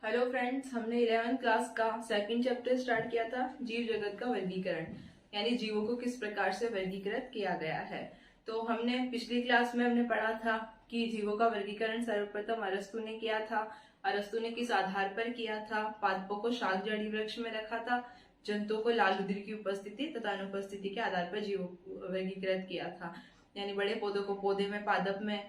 Hello friends, हमने 11th class का second chapter start किया था, जीव जगत का वर्गीकरण। यानी जीवों को किस प्रकार से वर्गीकृत किया गया है। तो हमने पिछली क्लास में हमने पढ़ा था कि जीवों का वर्गीकरण सर्वप्रथम अरस्तु ने किया था। अरस्तु ने किस आधार पर किया था? पादपों को शाक जड़ी वृक्ष में रखा था, जंतुओं को लाल रुधिर की उपस्थिति तथा अनुपस्थिति के आधार पर जीवों को वर्गीकृत किया था। यानी बड़े पौधों को पौधे में, पादप में,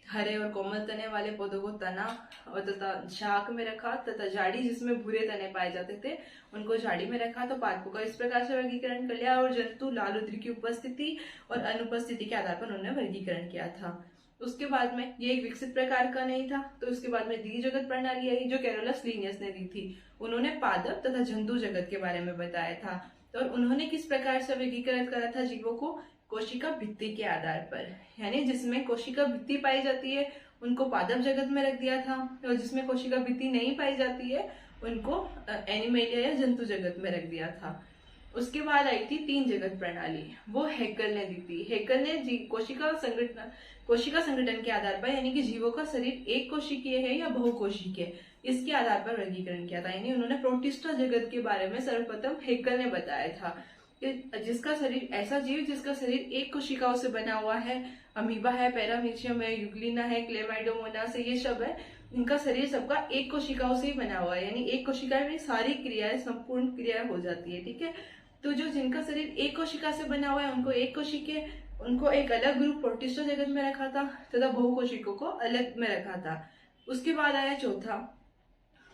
हरे और कोमल तने वाले पौधों को तना और तथा शाक में रखा, तथा झाड़ी जिसमें भूरे तने पाए जाते थे उनको झाड़ी में रखा। तो पादपों का इस प्रकार से वर्गीकरण कर लिया, और जंतु लाल रुधिर की उपस्थिति और अनुपस्थिति के आधार पर उन्होंने वर्गीकरण किया था। उसके बाद में ये एक विकसित प्रकार का नहीं था, तो उसके बाद में द्वि जगत प्रणाली आई जो कैरोलस लिनियस ने दी थी। उन्होंने पादप तथा जंतु जगत के बारे में बताया था। तो उन्होंने किस प्रकार से वर्गीकृत करा था जीवों को? कोशिका भित्ति के आधार पर। यानी जिसमें कोशिका भित्ति पाई जाती है उनको पादप जगत में रख दिया था, और जिसमें कोशिका भित्ति नहीं पाई जाती है उनको एनिमेलिया या जंतु जगत में रख दिया था। उसके बाद आई थी तीन जगत प्रणाली, वो हैकेल ने दी थी। हैकेल ने कोशिका संगठन के आधार पर, यानी कि जीवों का शरीर एक कोशिकीय है या बहुकोशिकीय, इसके आधार पर वर्गीकरण किया था। यानी उन्होंने प्रोटिस्टा जगत के बारे में सर्वप्रथम हैकेल ने बताया था कि जिसका शरीर, ऐसा जीव जिसका शरीर एक कोशिकाओं से बना हुआ है, अमीबा है, पैरामीशियम है, यूग्लिना है, क्लेमाइडोमोनास है, ये सब है, इनका शरीर सबका एक कोशिकाओं से ही बना हुआ है। यानी एक कोशिका में सारी क्रियाएं, संपूर्ण क्रियाएं हो जाती है। ठीक है, तो जो जिनका शरीर एक कोशिका से बना हुआ है उनको एक कोशिकीय, उनको एक अलग ग्रुप प्रोटिस्टा जगत में रखा था, तथा बहुकोशिकों को अलग में रखा था। उसके बाद आया चौथा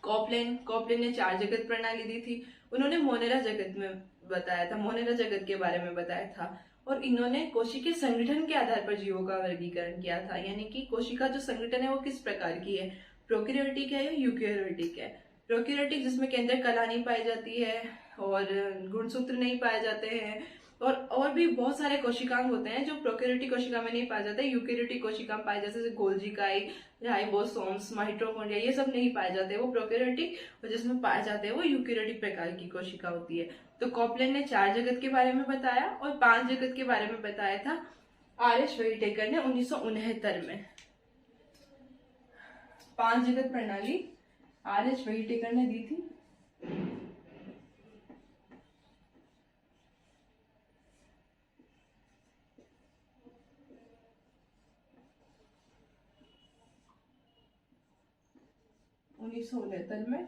कॉपलेन। कॉपलेन ने चार जगत प्रणाली दी थी। उन्होंने मोनेरा जगत में बताया था, मोनेरा जगत के बारे में बताया था, और इन्होंने कोशिकीय संगठन के आधार पर जीवों का वर्गीकरण किया था। यानी कि कोशिका जो संगठन है वो किस प्रकार की है, प्रोकैरियोटिक है या यूकैरियोटिक है। प्रोकैरियोटिक जिसमें केंद्रक कला नहीं पाई जाती है और गुणसूत्र नहीं पाए जाते हैं, और भी बहुत सारे कोशिकांग होते हैं जो प्रोकैरियोटिक कोशिका में नहीं पाए जाते, यूकैरियोटिक कोशिका में पाए जाते, जैसे गोल्जी इकाई, राइबोसोम्स, माइटोकॉन्ड्रिया, ये सब नहीं पाए जाते, वो प्रोकैरियोटिक, और जिसमें पाए जाते हैं वो यूकैरियोटिक प्रकार की कोशिका होती है। तो कॉपलैंड ने चार जगत के बारे में बताया और पांच जगत के बारे में बताया था आर.एच. व्हिटेकर ने 1969 में। पांच जगत प्रणाली आर.एच. व्हिटेकर ने दी थी। उन्नीस सौ उनहत्तर में।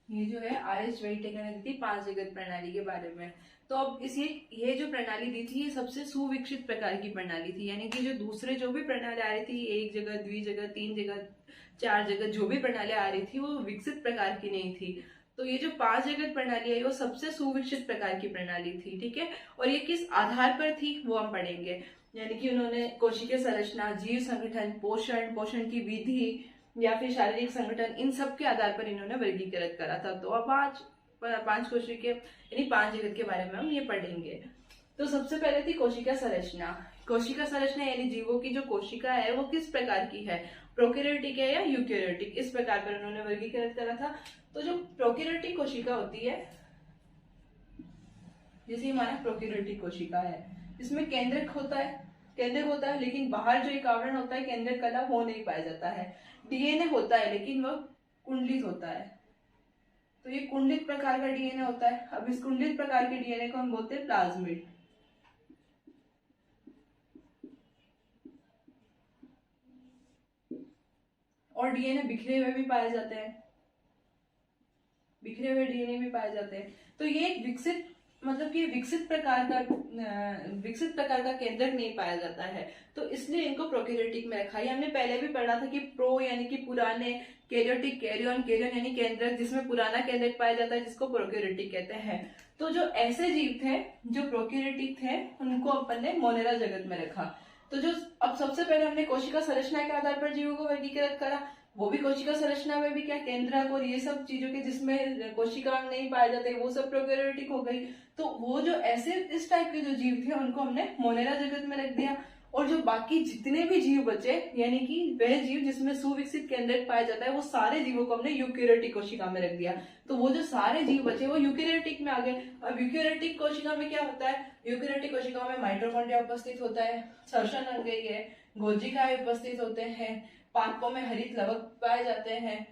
ये जो है आर.एच. व्हिटेकर ने दी थी पांच जगत प्रणाली के बारे में। तो अब ये जो प्रणाली दी थी ये सबसे सुविकसित प्रकार की प्रणाली थी। यानी कि जो दूसरे जो भी प्रणाली आ रही थी, एक जगत, द्वि जगत, तीन जगत, चार जगत, जो भी प्रणाली आ रही थी वो विकसित प्रकार की नहीं थी। तो ये जो पांच जगत प्रणाली है वो सबसे सुविकसित प्रकार की प्रणाली थी। ठीक है, और ये किस आधार पर थी वो हम पढ़ेंगे। यानी कि उन्होंने कोशिकीय संरचना, जीव संगठन, पोषण की विधि या फिर शारीरिक संगठन, इन सब के आधार पर इन्होंने वर्गीकृत करा था। तो अब पांच कोशिकीय यानी पांच जगत के बारे में हम ये पढ़ेंगे। तो सबसे पहले थी कोशिका संरचना। कोशिका संरचना यानी जीवों की जो कोशिका है वो किस प्रकार की है, प्रोकैरियोटिक है या यूकैरियोटिक, इस प्रकार पर उन्होंने वर्गीकृत करा था। तो जो प्रोकैरियोटिक कोशिका होती है, जैसे हमारा प्रोकैरियोटिक कोशिका है, इसमें केंद्रक होता है, लेकिन बाहर जो एक आवरण होता है केंद्रक कला, वो नहीं पाया जाता है। डीएनए होता है लेकिन वह कुंडलित होता है। तो ये कुंडलित प्रकार का डीएनए होता है। अब इस कुंडलित प्रकार के डीएनए को हम बोलते हैं प्लाज्मिड। और डीएनए बिखरे हुए भी पाए जाते हैं, बिखरे हुए डीएनए भी पाए जाते हैं। तो ये एक विकसित, मतलब कि विकसित प्रकार का केंद्रक नहीं पाया जाता है, तो इसलिए इनको प्रोकैरियोटिक में रखा है। हमने पहले भी पढ़ा था कि प्रो यानी कि पुराने, कैरियोटिक, कैरियन यानी केंद्रक जिसमें पुराना केंद्रक पाया जाता है, जिसको प्रोकैरियोटिक कहते हैं। तो जो ऐसे जीव थे जो प्रोकैरियोटिक थे उनको अपन ने मोनेरा जगत में रखा। तो जो अब सबसे पहले हमने कोशिका संरचना के आधार पर जीवों को वर्गीकृत करा, वो भी कोशिका संरचना में भी क्या, केंद्रक और ये सब चीजों के जिसमें कोशिका नहीं पाए जाते वो सब प्रोकैरियोटिक हो गई। तो वो जो ऐसे इस टाइप के जो जीव थे उनको हमने मोनेरा जगत में रख दिया। और जो बाकी जितने भी जीव बचे, यानी कि वह जीव जिसमें सुविकसित केंद्रक पाया जाता है, वो सारे जीवों को हमने यूकेरियोटिक कोशिका में रख दिया। तो वो जो सारे जीव बचे वो यूकेरियोटिक में आ गए। अब यूकेरियोटिक कोशिका में क्या होता है, यूकेरियोटिक कोशिका में माइटोकॉन्ड्रिया उपस्थित होता है, श्वसन अंग है, गोल्जिकाएं उपस्थित होते हैं, पादपों में हरित लवक पाए जाते हैं,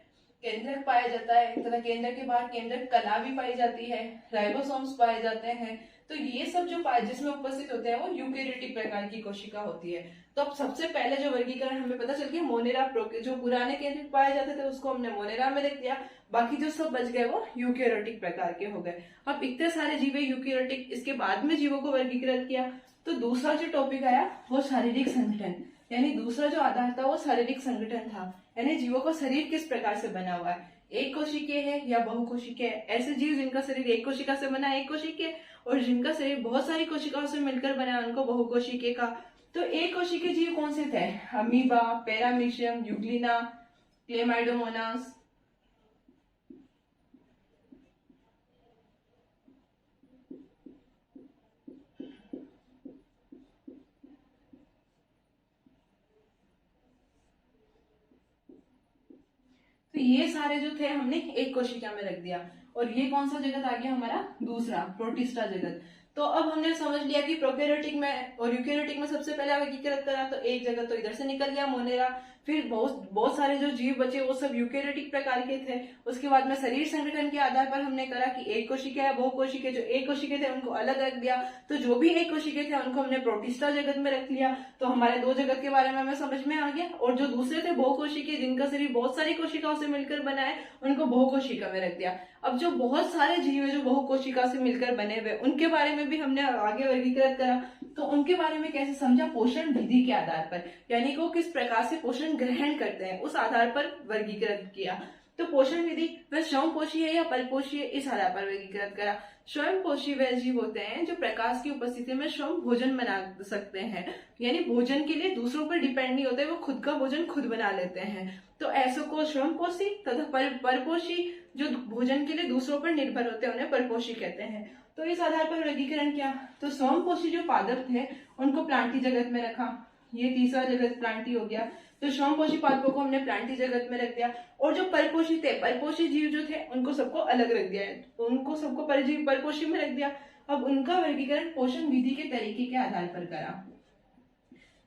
केंद्रक पाया जाता है तथा केंद्रक के बाहर केंद्रक कला भी पाई जाती है, राइबोसोम्स पाए जाते हैं। तो ये सब जो जिसमें उपस्थित होते हैं वो यूकेरियोटिक प्रकार की कोशिका होती है। तो अब सबसे पहले जो वर्गीकरण हमें पता चल गया, मोनेरा जो पुराने केंद्रक पाए जाते थे उसको हमने मोनेरा में रख दिया, बाकी जो सब बच गए वो यूकेरियोटिक प्रकार के हो गए। अब इतने सारे जीव यूकेरियोटिक, इसके बाद में जीवों को वर्गीकृत किया। तो दूसरा जो टॉपिक आया वो शारीरिक संगठन, यानी दूसरा जो आधार था वो शारीरिक संगठन था, यानी जीवों का शरीर किस प्रकार से बना हुआ है, एक कोशिकीय है या बहुकोशिकीय है। ऐसे जीव जिनका शरीर एक कोशिका से बना है एक कोशिकीय, और जिनका शरीर बहुत सारी कोशिकाओं से मिलकर बना है उनको बहुकोशिकीय का। तो एक कोशिकीय जीव कौन से थे, अमीबा, पैरामीशियम, यूग्लिना, क्लेमाइडोमोनास। तो ये सारे जो थे हमने एक कोशिका में रख दिया। और ये कौन सा जगत आ गया हमारा, दूसरा प्रोटिस्टा जगत। तो अब हमने समझ लिया कि प्रोकैरियोटिक में और यूकेरियोटिक में सबसे पहले वर्गीकृत करा, तो एक जगत तो इधर से निकल गया मोनेरा। फिर बहुत सारे जो जीव बचे वो सब यूकेरियोटिक प्रकार के थे। उसके बाद में शरीर संगठन के आधार पर हमने करा कि एक कोशिका है, बहुकोशिकीय। जो एक कोशिकीय थे उनको अलग रख दिया, तो जो भी एक कोशिकीय थे उनको हमने प्रोटिस्टा जगत में रख लिया। तो हमारे दो जगत के बारे में हमें समझ में आ गया। और जो दूसरे थे बहुकोशिकीय, जिनका शरीर बहुत सारी कोशिकाओं से मिलकर बना है, उनको बहुकोशिका में रख दिया। अब जो बहुत सारे जीव है जो बहुकोशिका से मिलकर बने हुए, उनके बारे में भी हमने आगे वर्गीकृत करा। तो उनके बारे में कैसे समझा, पोषण विधि के आधार पर, यानी कि वो किस प्रकार से पोषण ग्रहण करते हैं उस आधार पर वर्गीकृत किया। तो पोषण विधि वह स्वयंपोषी है या परपोषी है, इस आधार पर वर्गीकृत करा। स्वयंपोषी वह जीव होते हैं जो प्रकाश की उपस्थिति में स्वयं भोजन बना सकते हैं, यानी भोजन के लिए दूसरों पर डिपेंड नहीं होते, वो खुद का भोजन खुद बना लेते हैं। तो ऐसों को स्वयंपोषी तथा परपोषी जो भोजन के लिए दूसरों पर निर्भर होते हैं उन्हें परपोषी कहते हैं। तो इस आधार पर वर्गीकरण किया। तो स्वयंपोषी जो पादप थे उनको प्लांटी जगत में रखा, ये तीसरा जगत प्लांटी हो गया। तो स्वयंपोषी पादपों को हमने प्लांटी जगत में रख दिया। और जो परपोषी थे, परपोषी जीव जो थे उनको सबको अलग रख दिया है, तो उनको सबको परपोषी में रख दिया। अब उनका वर्गीकरण पोषण विधि के तरीके के आधार पर करा,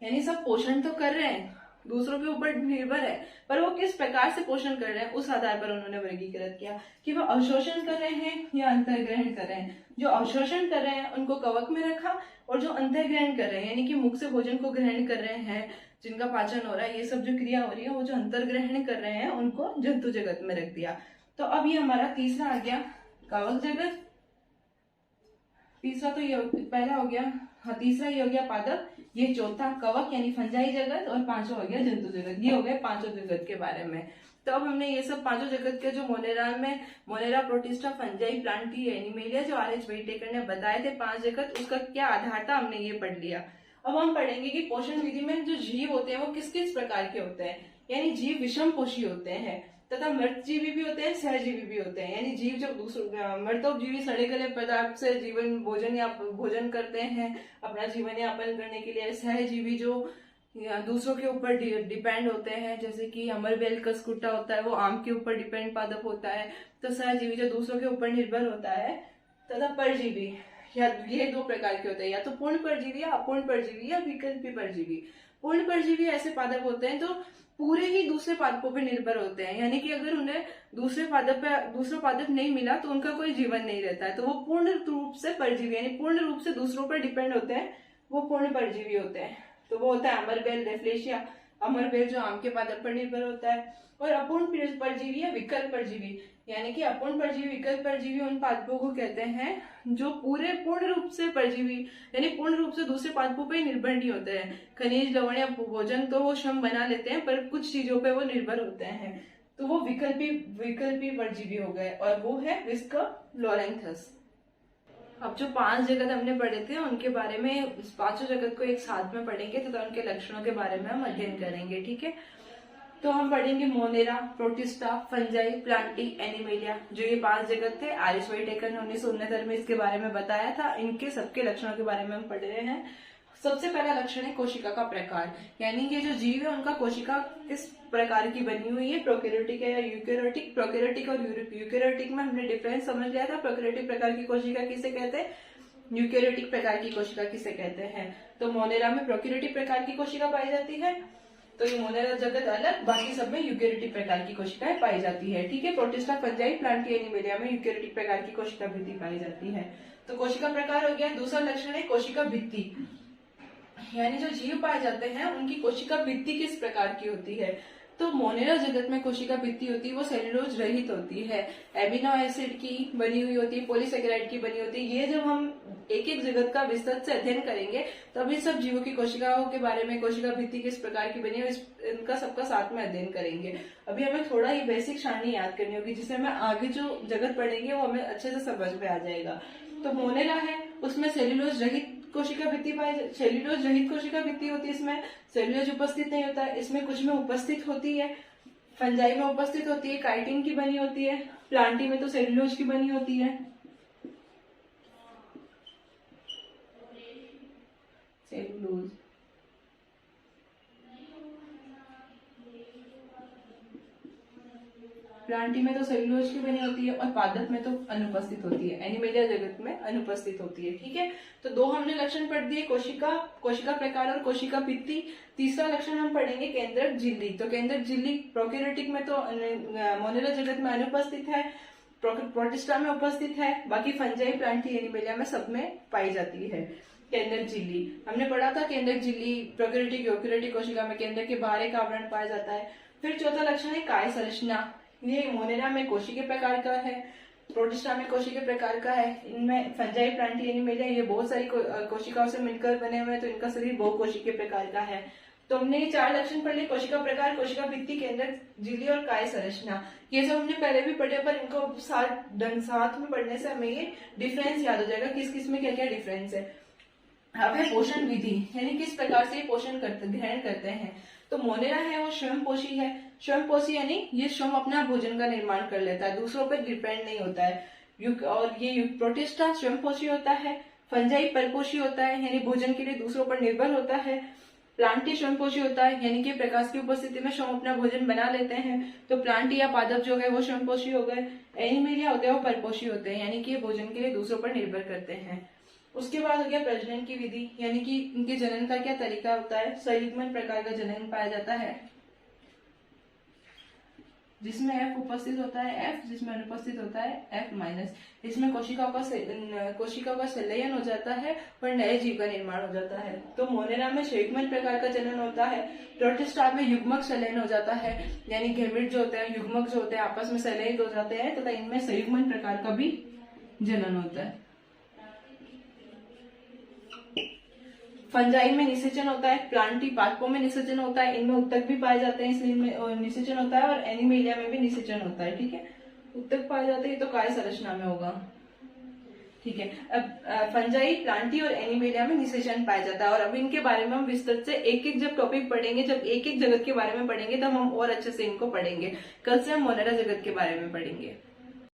यानी सब पोषण तो कर रहे हैं, दूसरों के ऊपर निर्भर है, पर वो किस प्रकार से पोषण कर रहे हैं उस आधार पर उन्होंने वर्गीकृत किया कि वो अवशोषण कर रहे हैं या अंतर्ग्रहण कर रहे हैं। जो अवशोषण कर रहे हैं उनको कवक में रखा, और जो अंतर्ग्रहण कर रहे हैं यानी कि मुख से भोजन को ग्रहण कर रहे हैं, जिनका पाचन हो रहा है, ये सब जो क्रिया हो रही है, वो जो अंतर्ग्रहण कर रहे हैं उनको जंतु जगत में रख दिया। तो अब ये हमारा तीसरा आ गया कवक जगत, तीसरा तो ये पहला हो गया, हाँ तीसरा ये हो गया पादप, ये चौथा कवक यानी फंजाई जगत, और पांचवा हो गया जंतु जगत। ये हो गए पांचों जगत के बारे में। तो अब हमने ये सब पांचों जगत के जो Monera, protista, fungi, Plantae, animalia, जो आर.एच. व्हिटेकर ने बताए थे 5 जगत, उसका क्या आधार था हमने ये पढ़ लिया। अब हम पढ़ेंगे कि पोषण विधि में जो जीव होते हैं वो किस किस प्रकार के होते हैं। यानी जीव विषम पोषी होते हैं तथा मृतजीवी भी होते हैं, सहजीवी भी होते हैं। यानी जीव जब मृतोपजीवी सड़े गले पदार्थ से भोजन करते हैं अपना जीवन यापन करने के लिए। सहजीवी जो दूसरों के ऊपर डिपेंड होते हैं, जैसे कि अमरबेल कसकुट्टा होता है, वो आम के ऊपर डिपेंड पादप होता है। तो सहजीवी जो दूसरों के ऊपर निर्भर होता है, तथा परजीवी, या ये दो प्रकार के होते हैं, या तो पूर्ण परजीवी या अपूर्ण परजीवी या विकल्पी परजीवी। पूर्ण परजीवी ऐसे पादप होते हैं जो पूरे ही दूसरे पादपों पर निर्भर होते हैं, यानी कि अगर उन्हें दूसरा पादप नहीं मिला तो उनका कोई जीवन नहीं रहता है। तो वो पूर्ण रूप से परजीवी यानी पूर्ण रूप से दूसरों पर डिपेंड होते हैं, वो पूर्ण परजीवी होते हैं। तो वो होता है अमरबेल, रेफ्लेशिया। अमरबेल जो आम के पादप पर निर्भर होता है। और अपूर्ण परजीवी या विकल्प परजीवी, यानी कि अपूर्ण परजीवी, विकल्प परजीवी उन पादपों को कहते हैं जो पूर्ण रूप से परजीवी यानी पूर्ण रूप से दूसरे पादपों पर निर्भर नहीं होते हैं। खनिज, लवण या भोजन तो वो स्वयं बना लेते हैं, पर कुछ चीजों पे वो निर्भर होते हैं। तो वो विकल्पी परजीवी हो गए, और वो है विस्कोलोरेंथस। अब जो 5 जगत हमने पढ़े थे उनके बारे में, पांचों जगत को एक साथ में पढ़ेंगे तथा उनके लक्षणों के बारे में हम अध्ययन करेंगे, ठीक है। तो हम पढ़ेंगे Monera, protista, fungi, Plantae, animalia, जो ये 5 जगत थे। आर.एच. व्हिटेकर ने 1969 में इसके बारे में बताया था। इनके सबके लक्षणों के बारे में हम पढ़ रहे हैं। सबसे पहला लक्षण है कोशिका का प्रकार, यानी कि जो जीव है उनका कोशिका किस प्रकार की बनी हुई है, प्रोकैरियोटिक है या यूकैरियोटिक। प्रोकैरियोटिक और यूकैरियोटिक में हमने डिफरेंस समझ लिया था। प्रोकैरियोटिक प्रकार की कोशिका किसे कहते हैं, यूकैरियोटिक प्रकार की कोशिका किसे कहते हैं। तो मोनेरा में प्रोकैरियोटिक प्रकार की कोशिका पाई जाती है, तो ये मोनेरा जगत अलग, बाकी सब में यूकैरियोटिक प्रकार की कोशिकाएं पाई जाती है। ठीक है, प्रोटिस्टा, फंजाई, प्लांटी, एनिमेलिया में यूकैरियोटिक प्रकार की कोशिका भित्ति पाई जाती है। तो कोशिका प्रकार हो गया। दूसरा लक्षण है कोशिका भित्ति, यानी जो जीव पाए जाते हैं उनकी कोशिका भित्ति किस प्रकार की होती है। तो मोनेरा जगत में कोशिका भित्ति होती है वो सेल्यूलोज रहित होती है, एमिनो एसिड की बनी हुई होती है, पॉलीसेकेराइड की बनी होती है। ये जब हम एक एक जगत का विस्तृत से अध्ययन करेंगे तब इन सब जीवों की कोशिकाओं के बारे में, कोशिका भित्ति किस प्रकार की बनी है, इनका सबका साथ में अध्ययन करेंगे। अभी हमें थोड़ा ही बेसिक सारणी याद करनी होगी, जिससे हमें आगे जो जगत पढ़ेंगे वो हमें अच्छे से समझ में आ जाएगा। तो मोनेरा है उसमें सेल्यूलोज रहित कोशिका भित्ति सेल्यूलोज रहित कोशिका भित्ति होती है, इसमें सेल्यूलोज उपस्थित नहीं होता है, इसमें कुछ में उपस्थित होती है, फंजाई में उपस्थित होती है, काइटिन की बनी होती है, प्लांटी में तो सेल्यूलोज की बनी होती है। सेल्यूलोज प्लांटी में तो सेल्यूलोज की बनी होती है और पादप में तो अनुपस्थित होती है, एनिमेलिया जगत में अनुपस्थित होती है। ठीक है, तो दो हमने लक्षण पढ़ दिए, कोशिका प्रकार और कोशिका भित्ति। तीसरा लक्षण हम पढ़ेंगे केंद्रक झिल्ली। तो केंद्रक झिल्ली प्रोकैरियोटिक में तो मोनेरा जगत में अनुपस्थित है, प्रोटिस्टा में उपस्थित है, बाकी फंजाई, प्लांटी, एनिमेलिया में सब में पाई जाती है केंद्रक झिल्ली। हमने पढ़ा था केंद्रक झिल्ली प्रोकैरियोटिक यूकैरियोटिक कोशिका में केंद्र के बाहर एक आवरण पाया जाता है। फिर चौथा लक्षण है काय संरचना। ये मोनेरा में कोशिकीय प्रकार का है, प्रोटिस्टा में कोशिकीय प्रकार का है, इनमें फंजाई, प्लांटी, एनिमेलिया ये बहुत सारी कोशिकाओं से मिलकर बने हुए हैं, तो इनका शरीर बहुकोशिकीय प्रकार का है। तो हमने ये चार लक्षण पढ़ लिए, कोशिका प्रकार, कोशिका भित्ति, केंद्रक झिल्ली और काय संरचना। ये सब हमने पहले भी पढ़े, पर इनको साथ में पढ़ने से हमें ये डिफरेंस याद हो जाएगा, किस किस में क्या क्या डिफरेंस है। अब है पोषण विधि, यानी किस प्रकार से पोषण ग्रहण करते हैं। तो मोनेरा है वो स्वयंपोषी है, स्वयंपोषी यानी ये स्वयं अपना भोजन का निर्माण कर लेता है, दूसरों पर डिपेंड नहीं होता है। और ये प्रोटिस्टा स्वयंपोषी होता है, फंजाई परपोषी होता है, यानी भोजन के लिए दूसरों पर निर्भर होता है, प्लांटी स्वयंपोषी होता है, यानी कि प्रकाश की उपस्थिति में स्वयं अपना भोजन बना लेते हैं। तो प्लांटी या पादप जो है वो स्वयंपोषी हो गए। एनिमेलिया होते हैं वो परपोषी होते हैं, यानी कि ये भोजन के लिए दूसरों पर निर्भर करते हैं। उसके बाद हो गया प्रजनन की विधि, यानी कि इनके जनन का क्या तरीका होता है। संयुग्मन प्रकार का जनन पाया जाता है, जिसमें F उपस्थित होता है F, जिसमें अनुपस्थित होता है F-। इसमें कोशिकाओं का संलयन हो जाता है और नए जीव का निर्माण हो जाता है। तो मोनेरा में संयुग्मन प्रकार का जनन होता है, प्रोटिस्टा में युग्मक संलयन हो जाता है, यानी गैमेट जो होते हैं, युग्मक जो होते हैं आपस में संलयित हो जाते हैं, तथा इनमें संयुग्मन प्रकार का भी जनन होता है। फंजाई में निषेचन होता है, प्लांटी पादपों में निषेचन होता है, इनमें उत्तक भी पाए जाते हैं इसलिए इनमें निषेचन होता है, और एनिमेलिया में भी निषेचन होता है। ठीक है, उत्तक पाए जाते हैं तो काय संरचना में होगा। ठीक है, अब फंजाई, प्लांटी और एनिमेलिया में निषेचन पाया जाता है। और अब इनके बारे में हम विस्तृत से एक एक जब टॉपिक पढ़ेंगे, जब एक एक जगत के बारे में पढ़ेंगे तब हम और अच्छे से इनको पढ़ेंगे। कल से हम मोनेरा जगत के बारे में पढ़ेंगे।